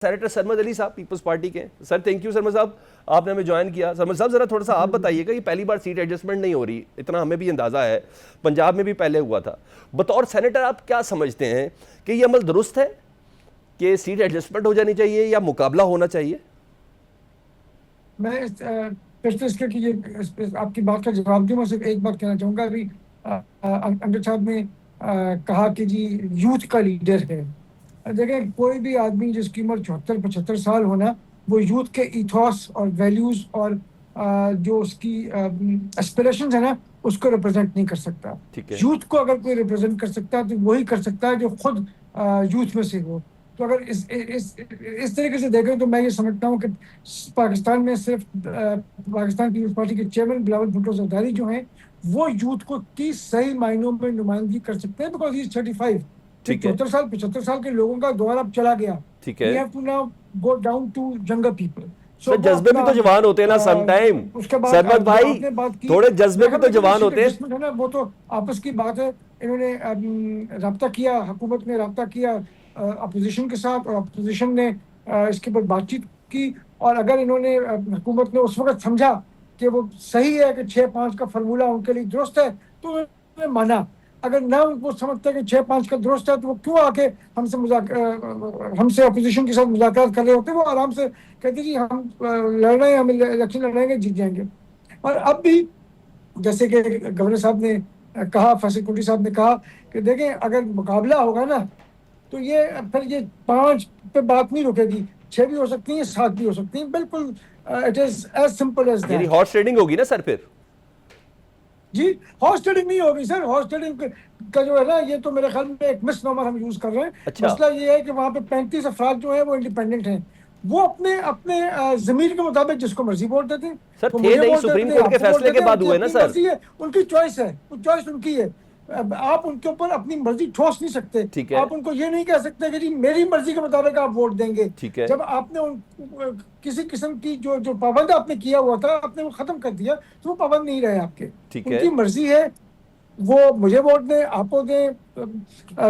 Senator Sarmad Ali साहब peoples party के। Sir thank you Sarmad साहब, आपने हमें ज्वाइन किया। सरमद साहब जरा थोड़ा सा आप बताइएगा, ये पहली बार सीट एडजस्टमेंट नहीं हो रही, इतना हमें भी अंदाजा है, पंजाब में भी पहले हुआ था। बतौर सेनेटर आप क्या समझते हैं कि ये अमल दुरुस्त है कि सीट एडजस्टमेंट हो जानी चाहिए या मुकाबला होना चाहिए? मैं इसके कि ये आपकी बात का जवाब दूं, मैं सिर्फ एक बात कहना चाहूंगा। अभी अमजद साहब ने कहा कि जी यूथ का लीडर है। देखें, कोई भी आदमी जिसकी उम्र 74-75 साल होना, वो यूथ के इथॉस और वैल्यूज और जो उसकी एस्पिरेशंस है ना, उसको रिप्रेजेंट नहीं कर सकता। ठीक है। यूथ को अगर कोई रिप्रेजेंट कर सकता है तो वही कर सकता है जो खुद यूथ में से हो। तो अगर इस तरीके से देखें तो मैं ये समझता हूँ कि पाकिस्तान में सिर्फ पाकिस्तान पीपल्स पार्टी के चेयरमैन बिलावल भुट्टो जरदारी जो हैं, वो यूथ को 30 सही मायनों में नुमाइंदगी कर सकते हैं, बिकॉज ही इज 35। ठीक है। 74 साल 75 साल के लोगों का दौर अब चला गया। ठीक वी है। Have to now go down to younger people. So sir वो जज्बे भी अपना तो जवान होते हैं ना सम टाइम। उसके बाद सरमद जो भाई, आपने बात की, थोड़े जज्बे भी देखा तो लेकिन जवान सीट होते हैं। एडजस्टमेंट है ना, वो तो आपस की बात है। इन्होंने रब्ता किया, हुकूमत ने रब्ता किया अपोजिशन के साथ, और अपोजिशन ने इसके ऊपर बातचीत की। और अगर इन्होंने हुकूमत ने उस वक्त समझा कि वो सही है कि 6-5 का फार्मूला उनके लिए दुरुस्त है, तो उन्होंने माना। अगर ना वो समझते हैं कि 6-5 का दुरुस्त है, तो वो क्यों आके हमसे अपोजिशन के साथ मुज़ाकरात कर रहे होते? वो आराम से कहते जी हम लड़ रहे हैं, हम इलेक्शन लड़ेंगे, जीत जाएंगे। और अब भी जैसे कि गवर्नर साहब ने कहा, फैसल कुंडी साहब ने कहा कि देखें, अगर मुकाबला होगा ना, तो ये फिर ये 5 पे बात नहीं रुकेगी, 6 भी हो सकती है, 7 भी हो सकती है। बिल्कुल, it is as simple as यानी दैट। हॉर्स ट्रेडिंग होगी ना सर फिर? जी, हॉर्स ट्रेडिंग नहीं होगी सर। हॉर्स ट्रेडिंग का जो है ना, ये तो मेरे ख्याल में एक मिसनोमर हम यूज कर रहे हैं। अच्छा मसला ये है कि वहां पे 35 अफराद जो है वो इंडिपेंडेंट हैं। वो अपने अपने जमीर के मुताबिक जिसको मर्जी वोट देते हैं। सर वो थे मुझे नहीं, वोट सुप्रीम देते हैं, कोर्ट के आपको वोट फैसले के देते हैं, बाद उनकी हुए ना अपनी सर। मर्जी है, उनकी चॉइस है, वो चॉइस उनकी है। अब आप उनके ऊपर अपनी मर्जी ठोस नहीं सकते। ठीक है। आप उनको ये नहीं कह सकते कि जी मेरी मर्जी के मुताबिक आप वोट देंगे। ठीक है। जब आपने किसी किस्म की जो जो पाबंद आपने किया हुआ था, आपने वो खत्म कर दिया, तो वो पाबंद नहीं रहे आपके। ठीक है। उनकी मर्जी है, वो मुझे वोट दें, आपको दें,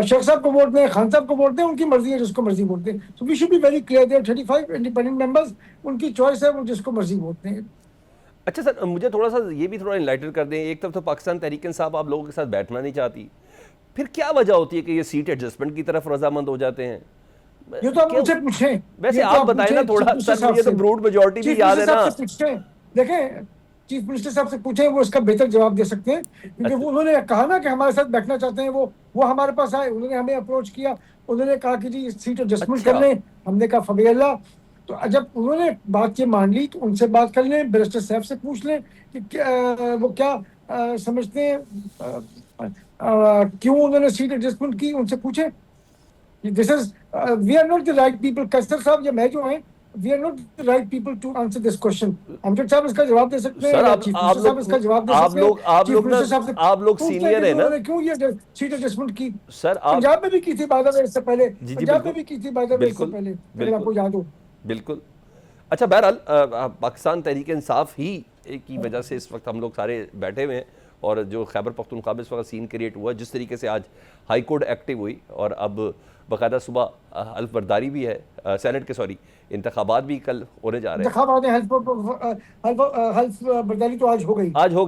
शेख साहब को वोट दें, खान साहब को वोट दें, उनकी मर्जी है, जिसको मर्जी वोट दें। तो we should be very clear, there 35 independent members, उनकी चॉइस है, वो जिसको मर्जी वोट दें। अच्छा सर, मुझे थोड़ा सा ये भी थोड़ा इनलाइटन कर दें। एक तरफ तो पाकिस्तान तहरीक इंसाफ आप लोगों के साथ बैठना नहीं चाहती, फिर क्या वजह होती है कि ये सीट एडजस्टमेंट की तरफ रजामंद हो जाते हैं? ये तो आप क्यों? मुझसे पूछें, वैसे ये तो आप आप बताएं ना पूछें चीफ थोड़ा मिनिस्टर सर, साहब मुझे तो से। ब्रूड मेजोरिटी भी चीफ याद मिनिस्टर है साहब ना। से पूछें, देखें, चीफ मिनिस्टर साहब से पूछें, वो इसका बेहतर जवाब दे सकते हैं। क्योंकि अच्छा। वो उन्होंने कहा ना कि हमारे साथ बैठना चाहते हैं। वो हमारे पास आए, उन्होंने हमें अप्रोच किया, उन्होंने कहा कि जी सीट एडजस्टमेंट कर अच्छा। लें। हमने कहा फबी अल्लाह। तो जब उन्होंने बात ये मान ली, तो उनसे बात कर लें, बैरिस्टर साहब से पूछ लें कि वो क्या समझते हैं, क्यों उन्होंने सीट एडजस्टमेंट की, उनसे पूछें। This is we are not the right people, Qaiser साहब या मैं जो है, we are not the right people to answer this question. Amjad साहब इसका जवाब दे सकते हैं, सर या आप चीफ आप मिनिस्टर साहब लोग इसका जवाब दे आप सकते हैं। लोग आप चीफ लोग ना, मिनिस्टर साहब से आप लोग पूछते हैं सीनियर कि है जी ना उन्होंने क्यों ये सीट एडजस्टमेंट की। सर। आप पंजाब में भी की थी बाय द वे इससे पहले, जी जी पंजाब में बिल्कुल। भी की थी बाय द वे इससे बिल्कुल। पहले, अगर बिल्कुल। आपको याद हो। बिल्कुल। अच्छा बहरहाल, पाकिस्तान तहरीक इंसाफ ही की वजह से इस वक्त हम लोग सारे बैठे हुए हैं, और जो खैबर पख्तूनख्वा में इस वक्त सीन क्रिएट हुआ, जिस तरीके से आज हाई कोर्ट एक्टिव हुई, और अब बाकायदा सुबह हल्फ बर्दारी भी है, सेनेट के सॉरी इंतखाबात भी कल होने जा रहे हैं। इंतखाबात हल्फ बर्दारी तो आज हो गई। आज हो